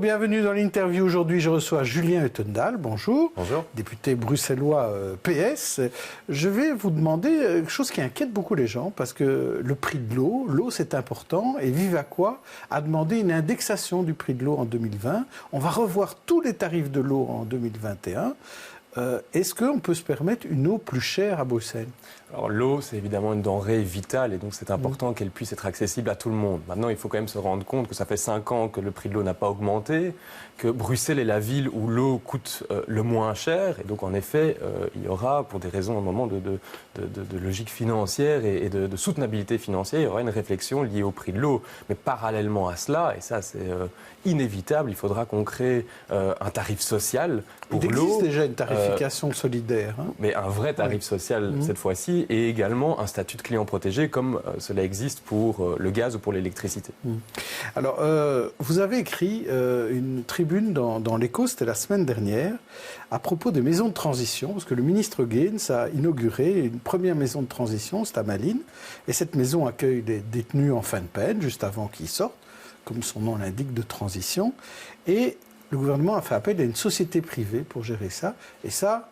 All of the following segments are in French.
bienvenue dans l'interview. Aujourd'hui, je reçois Julien Uttendal. Bonjour. Bonjour. Député bruxellois PS. Je vais vous demander quelque chose qui inquiète beaucoup les gens, parce que le prix de l'eau, c'est important, et Vivaquois a demandé une indexation du prix de l'eau en 2020. On va revoir tous les tarifs de l'eau en 2021. Est-ce qu'on peut se permettre une eau plus chère à Bruxelles ? Alors l'eau, c'est évidemment une denrée vitale et donc c'est important qu'elle puisse être accessible à tout le monde. Maintenant, il faut quand même se rendre compte que ça fait 5 ans que le prix de l'eau n'a pas augmenté, que Bruxelles est la ville où l'eau coûte le moins cher. Et donc en effet, il y aura, pour des raisons à un moment de logique financière et de soutenabilité financière, il y aura une réflexion liée au prix de l'eau. Mais parallèlement à cela, et ça c'est inévitable, il faudra qu'on crée un tarif social pour l'eau. Il existe déjà une tarification solidaire. Mais un vrai tarif social cette fois-ci, et également un statut de client protégé comme cela existe pour le gaz ou pour l'électricité. Alors, vous avez écrit une tribune dans l'Écho, c'était la semaine dernière, à propos des maisons de transition, parce que le ministre Geens a inauguré une première maison de transition, c'est à Malines, et cette maison accueille des détenus en fin de peine, juste avant qu'ils sortent, comme son nom l'indique, de transition, et le gouvernement a fait appel à une société privée pour gérer ça, et ça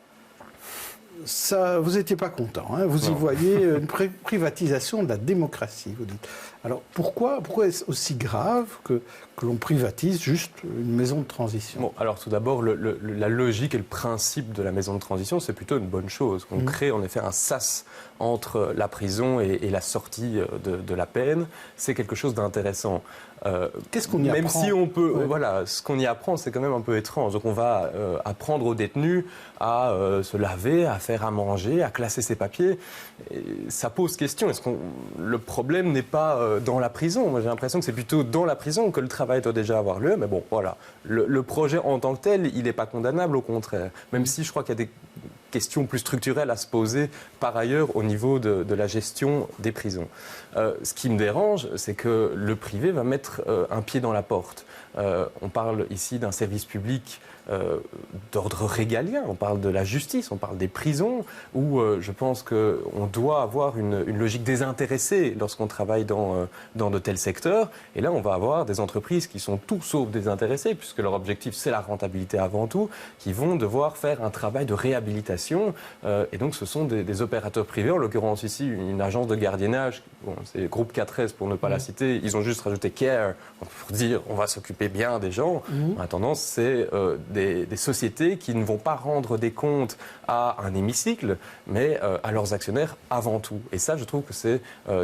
vous n'étiez pas content, hein. Vous y voyez une privatisation de la démocratie, vous dites. Alors pourquoi est-ce aussi grave que l'on privatise juste une maison de transition ? Bon, alors tout d'abord, la logique et le principe de la maison de transition, c'est plutôt une bonne chose. On crée en effet un sas entre la prison et la sortie de la peine. C'est quelque chose d'intéressant. Qu'est-ce qu'on y apprend ? Même si on peut, voilà, ce qu'on y apprend, c'est quand même un peu étrange. Donc on va apprendre aux détenus à se laver, à faire à manger, à classer ses papiers. Et ça pose question. Est-ce que le problème n'est pas dans la prison ? Moi, j'ai l'impression que c'est plutôt dans la prison que le travail doit déjà avoir lieu. Mais bon, voilà. Le projet en tant que tel, il n'est pas condamnable, au contraire. Même si je crois qu'il y a des questions plus structurelles à se poser par ailleurs au niveau de la gestion des prisons. Ce qui me dérange, c'est que le privé va mettre un pied dans la porte. On parle ici d'un service public d'ordre régalien, on parle de la justice, on parle des prisons, où je pense qu'on doit avoir une logique désintéressée lorsqu'on travaille dans de tels secteurs. Et là, on va avoir des entreprises qui sont tout sauf désintéressées, puisque leur objectif, c'est la rentabilité avant tout, qui vont devoir faire un travail de réhabilitation. Et donc, ce sont des opérateurs privés, en l'occurrence ici, une agence de gardiennage, bon, c'est Groupe 4S pour ne pas la citer, ils ont juste rajouté Care pour dire on va s'occuper bien des gens. En attendant, c'est des sociétés qui ne vont pas rendre des comptes à un hémicycle, mais à leurs actionnaires avant tout. Et ça, je trouve que c'est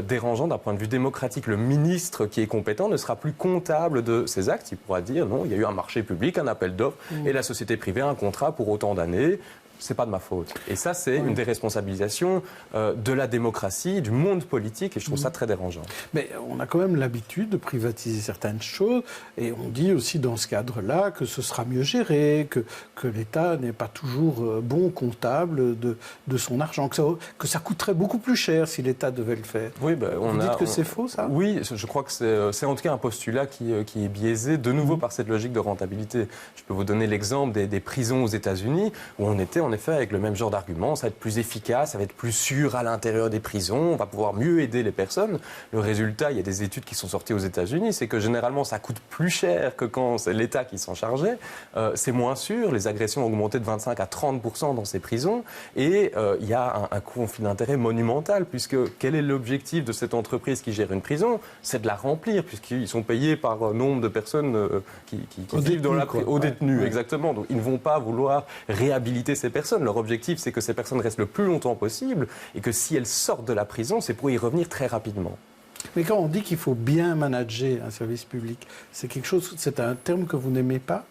dérangeant d'un point de vue démocratique. Le ministre qui est compétent ne sera plus comptable de ses actes. Il pourra dire non, il y a eu un marché public, un appel d'offres, et la société privée a un contrat pour autant d'années. C'est pas de ma faute. Et ça, c'est une déresponsabilisation de la démocratie, du monde politique, et je trouve ça très dérangeant. Mais on a quand même l'habitude de privatiser certaines choses, et on dit aussi dans ce cadre-là que ce sera mieux géré, que l'État n'est pas toujours bon comptable de son argent, que ça coûterait beaucoup plus cher si l'État devait le faire. Oui, Vous dites que c'est faux, ça ? Oui, je crois que c'est en tout cas un postulat qui est biaisé, de nouveau par cette logique de rentabilité. Je peux vous donner l'exemple des prisons aux États-Unis, où on était en effet avec le même genre d'argument, ça va être plus efficace, ça va être plus sûr à l'intérieur des prisons, on va pouvoir mieux aider les personnes. Le résultat, il y a des études qui sont sorties aux États-Unis, c'est que généralement ça coûte plus cher que quand c'est l'État qui s'en chargeait. C'est moins sûr, les agressions ont augmenté de 25 à 30% dans ces prisons, et il y a un conflit d'intérêt monumental, puisque quel est l'objectif de cette entreprise qui gère une prison ? C'est de la remplir, puisqu'ils sont payés par nombre de personnes qui vivent dans la prison, aux détenus, exactement. Donc ils ne vont pas vouloir réhabiliter ces personnes. Leur objectif, c'est que ces personnes restent le plus longtemps possible et que si elles sortent de la prison, c'est pour y revenir très rapidement. Mais quand on dit qu'il faut bien manager un service public, c'est un terme que vous n'aimez pas ?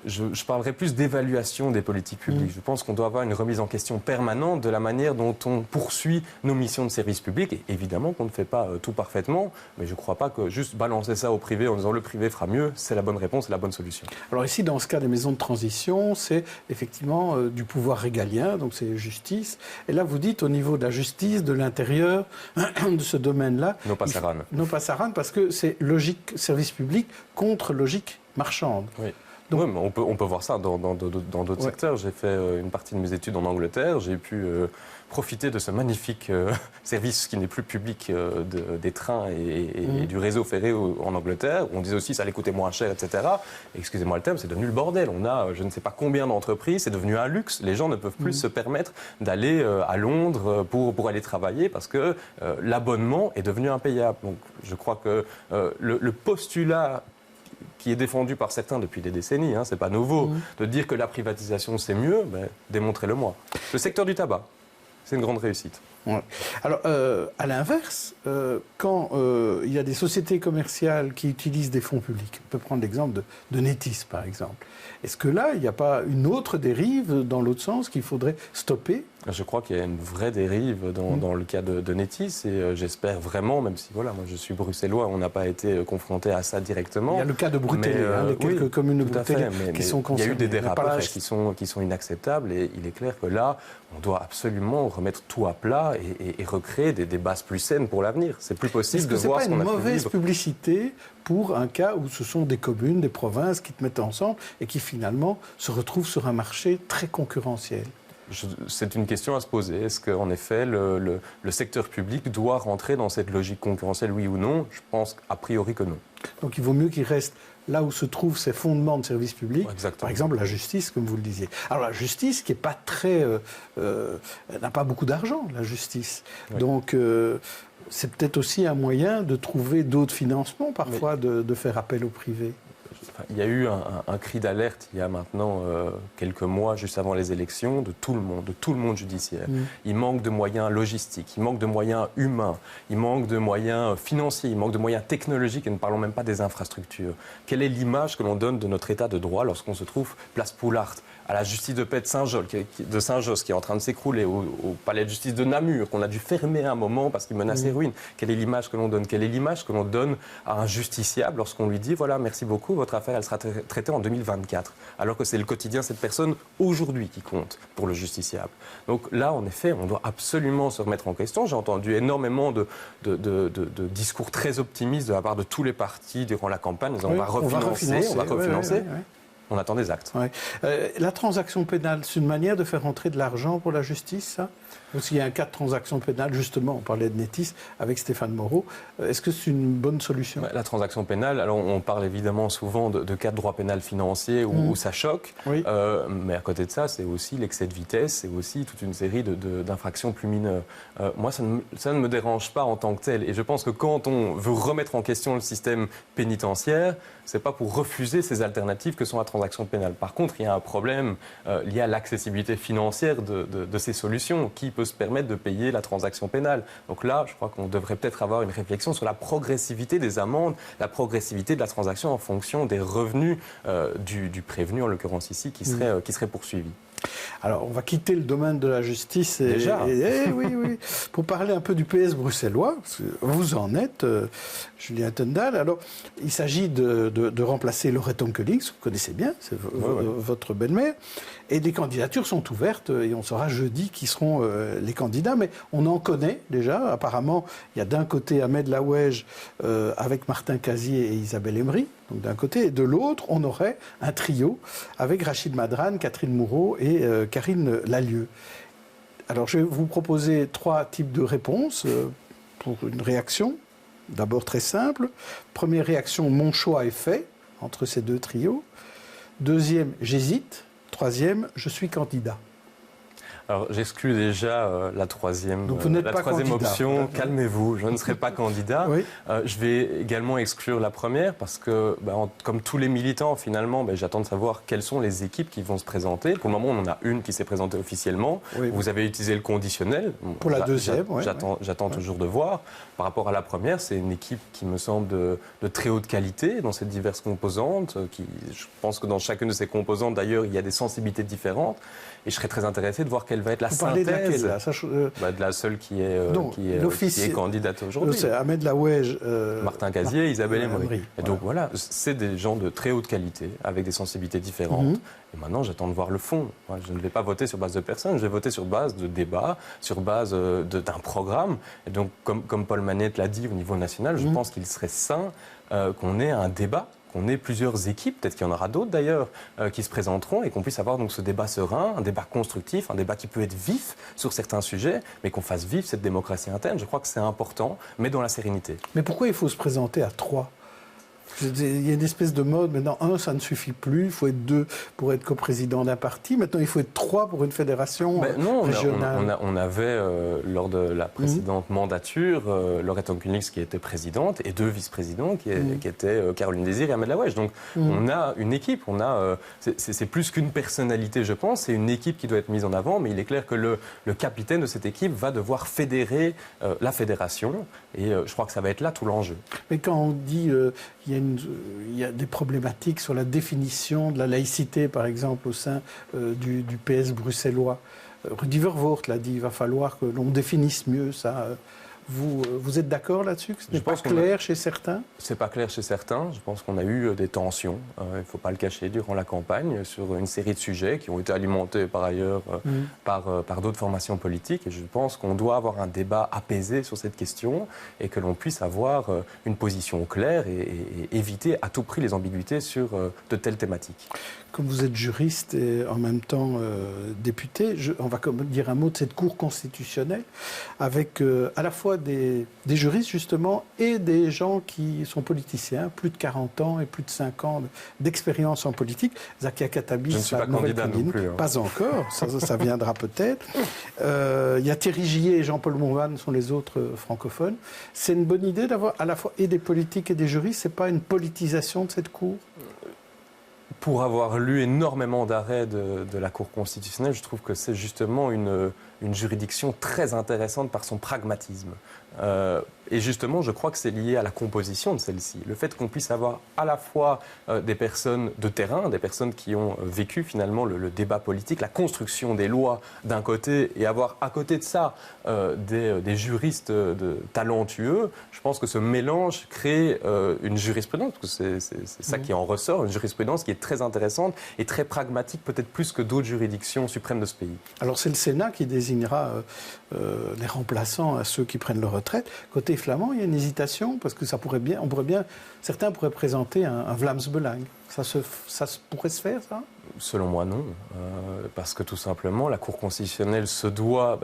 Je parlerai plus d'évaluation des politiques publiques. Je pense qu'on doit avoir une remise en question permanente de la manière dont on poursuit nos missions de service public. Et évidemment qu'on ne fait pas tout parfaitement, mais je ne crois pas que juste balancer ça au privé en disant le privé fera mieux, c'est la bonne réponse, c'est la bonne solution. Alors ici, dans ce cas des maisons de transition, c'est effectivement du pouvoir régalien, donc c'est justice. Et là, vous dites au niveau de la justice, de l'intérieur, de ce domaine-là... No pasaran. No pasaran, parce que c'est logique service public contre logique marchande. Oui. Donc, oui, mais on peut voir ça dans d'autres secteurs. J'ai fait une partie de mes études en Angleterre. J'ai pu profiter de ce magnifique service qui n'est plus public des trains et du réseau ferré en Angleterre. On disait aussi que ça allait coûter moins cher, etc. Excusez-moi le terme, c'est devenu le bordel. On a je ne sais pas combien d'entreprises, c'est devenu un luxe. Les gens ne peuvent plus se permettre d'aller à Londres pour aller travailler parce que l'abonnement est devenu impayable. Donc je crois que le postulat qui est défendu par certains depuis des décennies, c'est pas nouveau, de dire que la privatisation c'est mieux, démontrez-le-moi. Le secteur du tabac, c'est une grande réussite. Ouais. Alors, à l'inverse, quand il y a des sociétés commerciales qui utilisent des fonds publics, on peut prendre l'exemple de Netis, par exemple. Est-ce que là, il n'y a pas une autre dérive dans l'autre sens qu'il faudrait stopper ? Je crois qu'il y a une vraie dérive dans le cas de Netis et j'espère vraiment, même si voilà, moi je suis bruxellois, on n'a pas été confronté à ça directement. Il y a le cas de Brutélé, les quelques communes de Brutélé qui sont concernées. Il y a eu des dérapages qui sont inacceptables et il est clair que là, on doit absolument remettre tout à plat et recréer des bases plus saines pour l'avenir. C'est plus possible de voir ce qu'on a fait. Est-ce que ce n'est pas une mauvaise publicité pour un cas où ce sont des communes, des provinces qui te mettent ensemble et qui finalement se retrouvent sur un marché très concurrentiel ? C'est une question à se poser. Est-ce qu'en effet, le secteur public doit rentrer dans cette logique concurrentielle, oui ou non ? Je pense a priori que non. Donc il vaut mieux qu'il reste là où se trouvent ces fondements de services publics, exactement. Par exemple la justice, comme vous le disiez. Alors la justice, qui est pas très, elle n'a pas beaucoup d'argent, la justice. Oui. Donc c'est peut-être aussi un moyen de trouver d'autres financements, parfois, de faire appel au privé. Il y a eu un cri d'alerte il y a maintenant quelques mois, juste avant les élections, de tout le monde judiciaire. Il manque de moyens logistiques, il manque de moyens humains, il manque de moyens financiers, il manque de moyens technologiques et ne parlons même pas des infrastructures. Quelle est l'image que l'on donne de notre état de droit lorsqu'on se trouve place Poulart, à la justice de paix de Saint-Josse, qui est en train de s'écrouler, au palais de justice de Namur, qu'on a dû fermer à un moment parce qu'il menaçait ruine. Quelle est l'image que l'on donne ? Quelle est l'image que l'on donne à un justiciable lorsqu'on lui dit, voilà, merci beaucoup, votre affaire, elle sera traitée en 2024, alors que c'est le quotidien de cette personne aujourd'hui qui compte pour le justiciable. Donc là, en effet, on doit absolument se remettre en question. J'ai entendu énormément de discours très optimistes de la part de tous les partis durant la campagne. On va refinancer. Oui. On attend des actes. Ouais. La transaction pénale, c'est une manière de faire entrer de l'argent pour la justice, ça ? Parce qu'il y a un cas de transaction pénale, justement, on parlait de Netis avec Stéphane Moreau. Est-ce que c'est une bonne solution ? La transaction pénale, alors on parle évidemment souvent de cas de droit pénal financier où ça choque, mais à côté de ça, c'est aussi l'excès de vitesse, c'est aussi toute une série d'infractions plus mineures. Moi, ça ne me dérange pas en tant que tel. Et je pense que quand on veut remettre en question le système pénitentiaire, c'est pas pour refuser ces alternatives que sont la transaction pénale. Par contre, il y a un problème lié à l'accessibilité financière de ces solutions. Qui peut se permettre de payer la transaction pénale ? Donc là, je crois qu'on devrait peut-être avoir une réflexion sur la progressivité des amendes, la progressivité de la transaction en fonction des revenus du prévenu, en l'occurrence ici, qui serait poursuivi. Alors, on va quitter le domaine de la justice oui, pour parler un peu du PS bruxellois. Parce que vous en êtes, Julien Tendal. Alors, il s'agit de remplacer Laurette Onkelings, vous connaissez bien, c'est votre belle-mère. Et les candidatures sont ouvertes et on saura jeudi qui seront les candidats. Mais on en connaît déjà. Apparemment, il y a d'un côté Ahmed Laouège avec Martin Casier et Isabelle Emery. Donc d'un côté, et de l'autre, on aurait un trio avec Rachid Madran, Catherine Moureau et Karine Lalieu. Alors je vais vous proposer 3 types de réponses pour une réaction. D'abord très simple. Première réaction, mon choix est fait entre ces 2 trios. Deuxième, j'hésite. Troisième, je suis candidat. Alors, j'exclus déjà la troisième option. Calmez-vous, je ne serai pas candidat. Oui. Je vais également exclure la première parce que, comme tous les militants, finalement, j'attends de savoir quelles sont les équipes qui vont se présenter. Pour le moment, on en a une qui s'est présentée officiellement. Oui. Vous avez utilisé le conditionnel. Pour la deuxième, j'attends toujours de voir. Par rapport à la première, c'est une équipe qui me semble de très haute qualité dans ces diverses composantes. Je pense que dans chacune de ces composantes, d'ailleurs, il y a des sensibilités différentes. Et je serais très intéressé de voir quelle va être la synthèse. De laquelle, de la seule qui est candidate aujourd'hui. C'est Ahmed Laouège, Martin Casier, Isabelle Emery. Et donc voilà, c'est des gens de très haute qualité, avec des sensibilités différentes. Et maintenant, j'attends de voir le fond. Je ne vais pas voter sur base de personne, je vais voter sur base de débats, sur base d'un programme. Et donc, comme Paul Manette l'a dit au niveau national, je pense qu'il serait sain qu'on ait un débat, qu'on ait plusieurs équipes, peut-être qu'il y en aura d'autres d'ailleurs, qui se présenteront et qu'on puisse avoir donc ce débat serein, un débat constructif, un débat qui peut être vif sur certains sujets, mais qu'on fasse vivre cette démocratie interne. Je crois que c'est important, mais dans la sérénité. Mais pourquoi il faut se présenter à 3 ? Il y a une espèce de mode, maintenant 1 ça ne suffit plus, il faut être 2 pour être coprésident d'un parti, maintenant il faut être 3 pour une fédération régionale. On avait, lors de la précédente mandature, Laurette Onkunix qui était présidente et 2 vice-présidents qui étaient Caroline Désir et Ahmed Laoueche. Donc on a une équipe, c'est plus qu'une personnalité je pense, c'est une équipe qui doit être mise en avant, mais il est clair que le capitaine de cette équipe va devoir fédérer la fédération et je crois que ça va être là tout l'enjeu. Mais quand on dit il y a des problématiques sur la définition de la laïcité, par exemple, au sein du PS bruxellois. Rudy Vervoort l'a dit, il va falloir que l'on définisse mieux ça. Vous êtes d'accord là-dessus, que ce n'est pas clair chez certains ? C'est pas clair chez certains. Je pense qu'on a eu des tensions, il ne faut pas le cacher, durant la campagne, sur une série de sujets qui ont été alimentés par ailleurs par d'autres formations politiques. Et je pense qu'on doit avoir un débat apaisé sur cette question et que l'on puisse avoir une position claire et éviter à tout prix les ambiguïtés sur de telles thématiques. Comme vous êtes juriste et en même temps député, on va dire un mot de cette Cour constitutionnelle avec à la fois des juristes justement et des gens qui sont politiciens, plus de 40 ans et plus de 5 ans d'expérience en politique. Zakia Khattabi, je ne suis pas candidat non plus. Pas encore, ça viendra peut-être. Il y a Thierry Gillet et Jean-Paul Morvan sont les autres francophones. C'est une bonne idée d'avoir à la fois et des politiques et des juristes. C'est pas une politisation de cette Cour ? Pour avoir lu énormément d'arrêts de la Cour constitutionnelle, je trouve que c'est justement une juridiction très intéressante par son pragmatisme. Et justement, je crois que c'est lié à la composition de celle-ci. Le fait qu'on puisse avoir à la fois des personnes de terrain, des personnes qui ont vécu finalement le débat politique, la construction des lois d'un côté, et avoir à côté de ça des juristes talentueux, je pense que ce mélange crée une jurisprudence, parce que c'est ça qui en ressort, une jurisprudence qui est très intéressante et très pragmatique, peut-être plus que d'autres juridictions suprêmes de ce pays. Alors c'est le Sénat qui désignera les remplaçants à ceux qui prennent leur retraite. Côté flamand, il y a une hésitation, parce que certains pourraient présenter un Vlaams Belang. Ça pourrait se faire, ça ? Selon moi, non. Parce que tout simplement, la Cour constitutionnelle se doit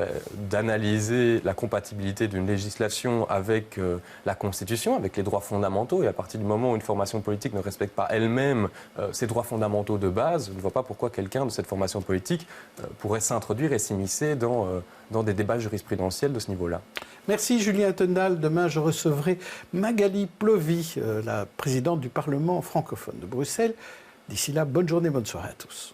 d'analyser la compatibilité d'une législation avec la Constitution, avec les droits fondamentaux. Et à partir du moment où une formation politique ne respecte pas elle-même ses droits fondamentaux de base, je ne vois pas pourquoi quelqu'un de cette formation politique pourrait s'introduire et s'immiscer dans des débats jurisprudentiels de ce niveau-là. Merci Julien Tendal. Demain, je recevrai Magali Plovy, la présidente du Parlement francophone de Bruxelles. D'ici là, bonne journée, bonne soirée à tous.